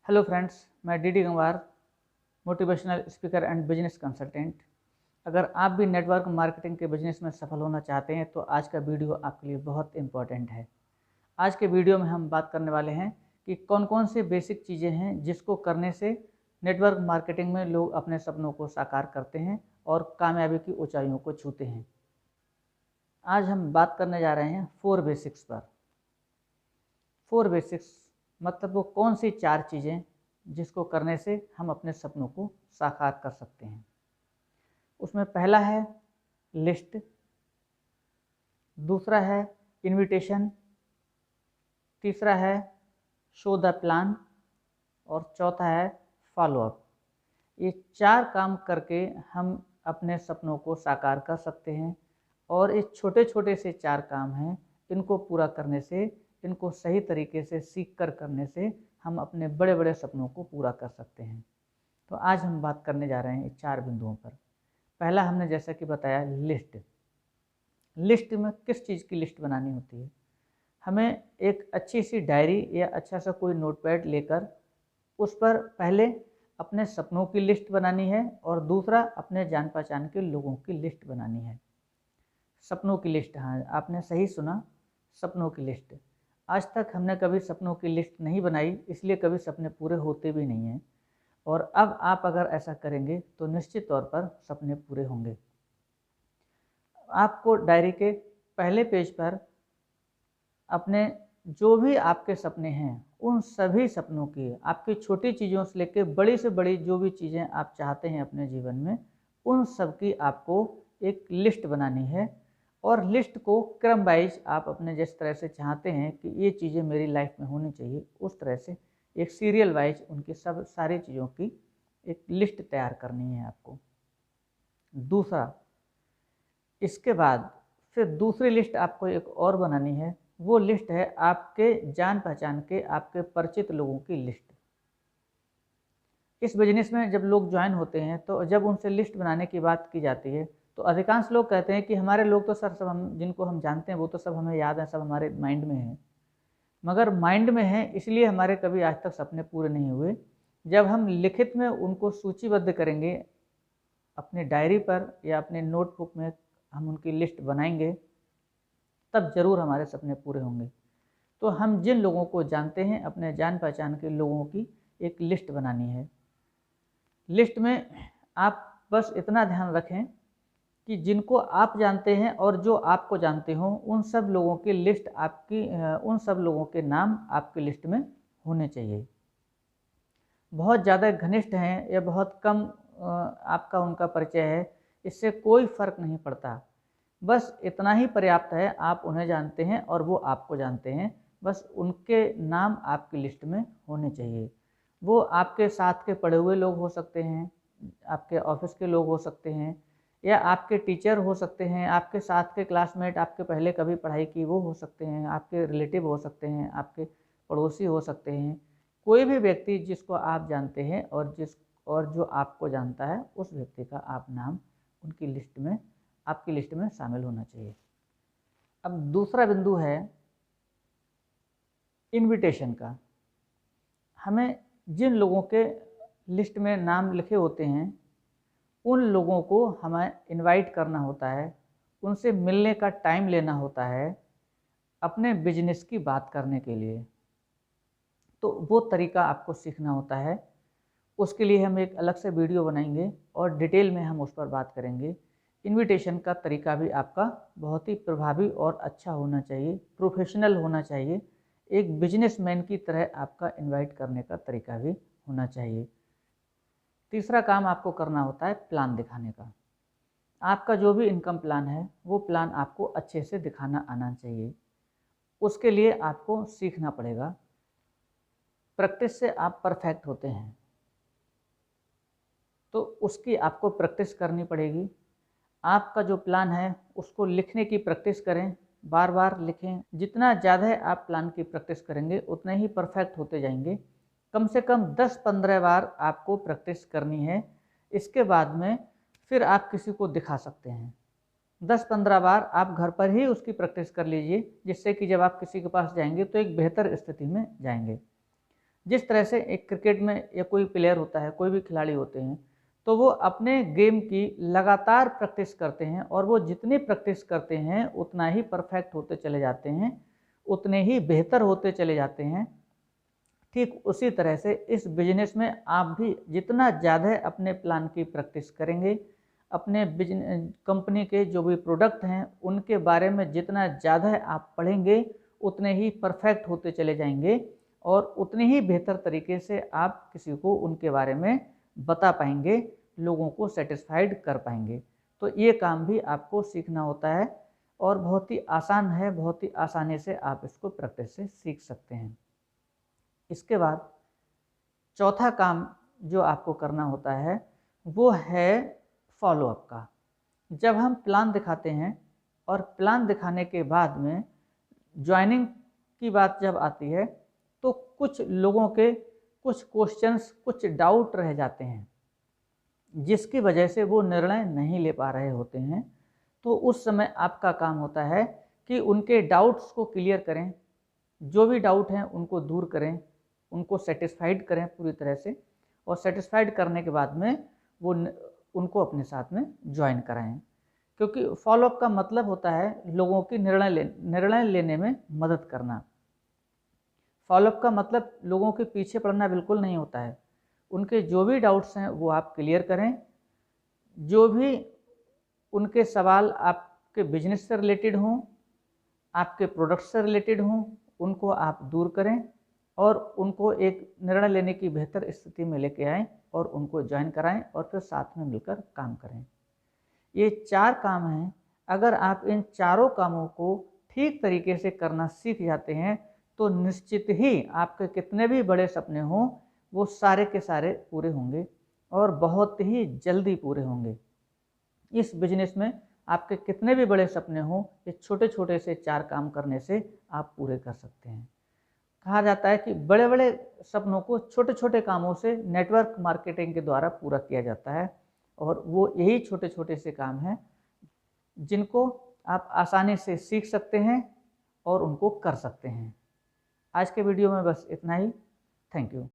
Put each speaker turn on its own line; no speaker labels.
Hello friends, मैं D Ganwar, motivational speaker and business consultant. अगर आप भी नेटवर्क मार्केटिंग के बिजनेस में सफल होना चाहते हैं तो आज का वीडियो आपके लिए बहुत इम्पोर्टेंट है। आज के वीडियो में हम बात करने वाले हैं कि कौन कौन से बेसिक चीज़ें हैं जिसको करने से नेटवर्क मार्केटिंग में लोग अपने सपनों को साकार करते हैं और कामयाबी की ऊंचाइयों को छूते हैं। आज हम बात करने जा रहे हैं 4 बेसिक्स पर। 4 बेसिक्स मतलब वो कौन सी 4 चीज़ें जिसको करने से हम अपने सपनों को साकार कर सकते हैं। उसमें पहला है लिस्ट, दूसरा है इनविटेशन, तीसरा है शो द प्लान और चौथा है फॉलोअप। ये 4 काम करके हम अपने सपनों को साकार कर सकते हैं और ये छोटे छोटे से 4 काम हैं। इनको पूरा करने से, इनको सही तरीके से सीख कर करने से हम अपने बड़े बड़े सपनों को पूरा कर सकते हैं। तो आज हम बात करने जा रहे हैं 4 बिंदुओं पर। पहला हमने जैसा कि बताया लिस्ट। लिस्ट में किस चीज़ की लिस्ट बनानी होती है? हमें एक अच्छी सी डायरी या अच्छा सा कोई नोटपैड लेकर उस पर पहले अपने सपनों की लिस्ट बनानी है और दूसरा अपने जान पहचान के लोगों की लिस्ट बनानी है। सपनों की लिस्ट, हाँ आपने सही सुना, सपनों की लिस्ट। आज तक हमने कभी सपनों की लिस्ट नहीं बनाई, इसलिए कभी सपने पूरे होते भी नहीं हैं। और अब आप अगर ऐसा करेंगे तो निश्चित तौर पर सपने पूरे होंगे। आपको डायरी के पहले पेज पर अपने जो भी आपके सपने हैं उन सभी सपनों की, आपकी छोटी चीज़ों से लेकर बड़ी से बड़ी जो भी चीज़ें आप चाहते हैं अपने जीवन में, उन सब की आपको एक लिस्ट बनानी है। और लिस्ट को क्रम वाइज आप अपने जिस तरह से चाहते हैं कि ये चीज़ें मेरी लाइफ में होनी चाहिए, उस तरह से एक सीरियल वाइज उनकी सब सारी चीज़ों की एक लिस्ट तैयार करनी है आपको। दूसरा, इसके बाद फिर दूसरी लिस्ट आपको एक और बनानी है। वो लिस्ट है आपके जान पहचान के, आपके परिचित लोगों की लिस्ट। इस बिजनेस में जब लोग ज्वाइन होते हैं तो जब उनसे लिस्ट बनाने की बात की जाती है तो अधिकांश लोग कहते हैं कि हमारे लोग तो सर सब हम जिनको हम जानते हैं वो तो सब हमें याद है, सब हमारे माइंड में है। मगर माइंड में है इसलिए हमारे कभी आज तक सपने पूरे नहीं हुए। जब हम लिखित में उनको सूचीबद्ध करेंगे अपने डायरी पर या अपने नोटबुक में, हम उनकी लिस्ट बनाएंगे, तब जरूर हमारे सपने पूरे होंगे। तो हम जिन लोगों को जानते हैं, अपने जान पहचान के लोगों की एक लिस्ट बनानी है। लिस्ट में आप बस इतना ध्यान रखें कि जिनको आप जानते हैं और जो आपको जानते हो, उन सब लोगों की लिस्ट आपकी, उन सब लोगों के नाम आपकी लिस्ट में होने चाहिए। बहुत ज़्यादा घनिष्ठ हैं या बहुत कम आपका उनका परिचय है, इससे कोई फ़र्क नहीं पड़ता। बस इतना ही पर्याप्त है, आप उन्हें जानते हैं और वो आपको जानते हैं। बस उनके नाम आपकी लिस्ट में होने चाहिए। वो आपके साथ के पढ़े हुए लोग हो सकते हैं, आपके ऑफिस के लोग हो सकते हैं, या आपके टीचर हो सकते हैं, आपके साथ के क्लासमेट, आपके पहले कभी पढ़ाई की वो हो सकते हैं, आपके रिलेटिव हो सकते हैं, आपके पड़ोसी हो सकते हैं। कोई भी व्यक्ति जिसको आप जानते हैं और जो आपको जानता है, उस व्यक्ति का आप नाम उनकी लिस्ट में, आपकी लिस्ट में शामिल होना चाहिए। अब दूसरा बिंदु है इनविटेशन का। हमें जिन लोगों के लिस्ट में नाम लिखे होते हैं उन लोगों को हमें इनवाइट करना होता है, उनसे मिलने का टाइम लेना होता है अपने बिजनेस की बात करने के लिए। तो वो तरीका आपको सीखना होता है। उसके लिए हम एक अलग से वीडियो बनाएंगे और डिटेल में हम उस पर बात करेंगे। इनविटेशन का तरीका भी आपका बहुत ही प्रभावी और अच्छा होना चाहिए, प्रोफेशनल होना चाहिए। एक बिजनेसमैन की तरह आपका इनवाइट करने का तरीका भी होना चाहिए। तीसरा काम आपको करना होता है प्लान दिखाने का। आपका जो भी इनकम प्लान है वो प्लान आपको अच्छे से दिखाना आना चाहिए। उसके लिए आपको सीखना पड़ेगा। प्रैक्टिस से आप परफेक्ट होते हैं, तो उसकी आपको प्रैक्टिस करनी पड़ेगी। आपका जो प्लान है उसको लिखने की प्रैक्टिस करें, बार बार लिखें। जितना ज़्यादा आप प्लान की प्रैक्टिस करेंगे उतने ही परफेक्ट होते जाएंगे। कम से कम 10-15 बार आपको प्रैक्टिस करनी है। इसके बाद में फिर आप किसी को दिखा सकते हैं। 10-15 बार आप घर पर ही उसकी प्रैक्टिस कर लीजिए, जिससे कि जब आप किसी के पास जाएंगे तो एक बेहतर स्थिति में जाएंगे। जिस तरह से एक क्रिकेट में या कोई प्लेयर होता है, कोई भी खिलाड़ी होते हैं, तो वो अपने गेम की लगातार प्रैक्टिस करते हैं और वो जितनी प्रैक्टिस करते हैं उतना ही परफेक्ट होते चले जाते हैं, उतने ही बेहतर होते चले जाते हैं। ठीक उसी तरह से इस बिजनेस में आप भी जितना ज़्यादा अपने प्लान की प्रैक्टिस करेंगे, अपने कंपनी के जो भी प्रोडक्ट हैं उनके बारे में जितना ज़्यादा आप पढ़ेंगे, उतने ही परफेक्ट होते चले जाएंगे और उतने ही बेहतर तरीके से आप किसी को उनके बारे में बता पाएंगे, लोगों को सेटिस्फाइड कर पाएंगे। तो ये काम भी आपको सीखना होता है और बहुत ही आसान है, बहुत ही आसानी से आप इसको प्रैक्टिस से सीख सकते हैं। इसके बाद चौथा काम जो आपको करना होता है वो है फॉलोअप का। जब हम प्लान दिखाते हैं और प्लान दिखाने के बाद में ज्वाइनिंग की बात जब आती है तो कुछ लोगों के कुछ क्वेश्चंस, कुछ डाउट रह जाते हैं जिसकी वजह से वो निर्णय नहीं ले पा रहे होते हैं। तो उस समय आपका काम होता है कि उनके डाउट्स को क्लियर करें, जो भी डाउट हैं उनको दूर करें, उनको सेटिस्फाइड करें पूरी तरह से, और सेटिस्फाइड करने के बाद में वो उनको अपने साथ में ज्वाइन कराएं। क्योंकि फॉलोअप का मतलब होता है लोगों की निर्णय लेने में मदद करना। फॉलोअप का मतलब लोगों के पीछे पड़ना बिल्कुल नहीं होता है। उनके जो भी डाउट्स हैं वो आप क्लियर करें, जो भी उनके सवाल आपके बिजनेस से रिलेटेड हों, आपके प्रोडक्ट से रिलेटेड हों, उनको आप दूर करें और उनको एक निर्णय लेने की बेहतर स्थिति में लेके आएँ और उनको ज्वाइन कराएं और फिर साथ में मिलकर काम करें। ये 4 काम हैं। अगर आप इन चारों कामों को ठीक तरीके से करना सीख जाते हैं तो निश्चित ही आपके कितने भी बड़े सपने हों वो सारे के सारे पूरे होंगे और बहुत ही जल्दी पूरे होंगे। इस बिजनेस में आपके कितने भी बड़े सपने हों, ये छोटे छोटे से 4 काम करने से आप पूरे कर सकते हैं। कहा जाता है कि बड़े बड़े सपनों को छोटे छोटे कामों से नेटवर्क मार्केटिंग के द्वारा पूरा किया जाता है और वो यही छोटे छोटे से काम हैं जिनको आप आसानी से सीख सकते हैं और उनको कर सकते हैं। आज के वीडियो में बस इतना ही। Thank you.